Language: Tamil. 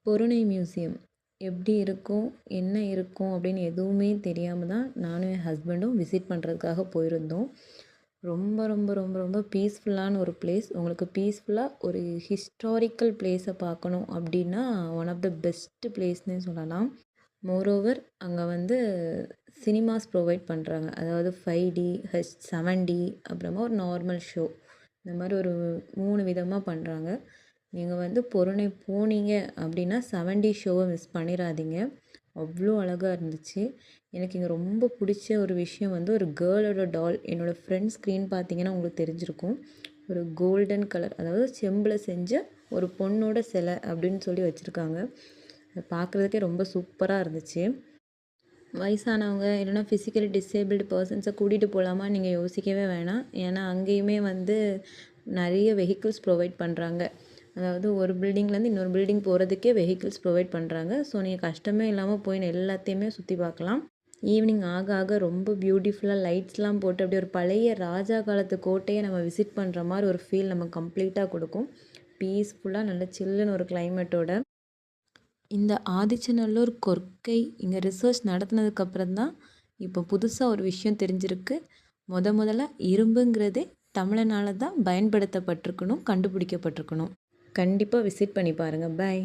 பொருணை மியூசியம் எப்படி இருக்கும், என்ன இருக்கும் அப்படின்னு எதுவுமே தெரியாம தான் நானும் என் ஹஸ்பண்டும் விசிட் பண்ணுறதுக்காக போயிருந்தோம். ரொம்ப ரொம்ப ரொம்ப ரொம்ப பீஸ்ஃபுல்லான ஒரு பிளேஸ். உங்களுக்கு பீஸ்ஃபுல்லாக ஒரு ஹிஸ்டாரிக்கல் பிளேஸை பார்க்கணும் அப்படின்னா ஒன் ஆஃப் த பெஸ்ட் பிளேஸ்னே சொல்லலாம். மோரோவர் அங்கே வந்து சினிமாஸ் ப்ரொவைட் பண்ணுறாங்க. அதாவது 5D, 7D, அப்புறமா ஒரு நார்மல் ஷோ, இந்த மாதிரி ஒரு 3 விதமாக பண்ணுறாங்க. நீங்கள் வந்து பொருணை போனீங்க அப்படின்னா 7D ஷோவை மிஸ் பண்ணிடாதீங்க. அவ்வளோ அழகாக இருந்துச்சு. எனக்கு இங்கே ரொம்ப பிடிச்ச ஒரு விஷயம் வந்து ஒரு கேர்ளோட டால். என்னோடய ஃப்ரெண்ட் ஸ்க்ரீன் பார்த்தீங்கன்னா உங்களுக்கு தெரிஞ்சிருக்கும். ஒரு கோல்டன் கலர், அதாவது செம்பில் செஞ்ச ஒரு பொண்ணோட சிலை அப்படின்னு சொல்லி வச்சுருக்காங்க. அதை பார்க்குறதுக்கே ரொம்ப சூப்பராக இருந்துச்சு. வயசானவங்க இல்லைனா ஃபிசிக்கலி டிசேபிள்டு பர்சன்ஸை கூட்டிகிட்டு போகலாமா நீங்கள் யோசிக்கவே வேணாம். ஏன்னா அங்கேயுமே வந்து நிறைய வெஹிக்கிள்ஸ் ப்ரொவைட் பண்ணுறாங்க. அதாவது ஒரு பில்டிங்லேருந்து இன்னொரு பில்டிங் போகிறதுக்கே வெஹிக்கிள்ஸ் ப்ரொவைட் பண்ணுறாங்க. ஸோ நீங்கள் கஷ்டமே இல்லாமல் போய் எல்லாத்தையுமே சுற்றி பார்க்கலாம். ஈவினிங் ஆக ஆக ரொம்ப பியூட்டிஃபுல்லாக லைட்ஸ்லாம் போட்டு அப்படியே ஒரு பழைய ராஜா காலத்து கோட்டையை நம்ம விசிட் பண்ணுற மாதிரி ஒரு ஃபீல் நம்ம கம்ப்ளீட்டாக கொடுக்கும். பீஸ்ஃபுல்லாக நல்ல சில்லுன்னு ஒரு கிளைமேட்டோட. இந்த ஆதிச்சநல்லூர் கொற்கை இங்கே ரிசர்ச் நடத்தினதுக்கப்புறம் தான் இப்போ புதுசாக ஒரு விஷயம் தெரிஞ்சிருக்கு. முதல்ல இரும்புங்கிறதே தமிழனால் தான் பயன்படுத்தப்பட்டிருக்கணும், கண்டுபிடிக்கப்பட்டிருக்கணும். கண்டிப்பாக விசிட் பண்ணி பாருங்கள். பாய்.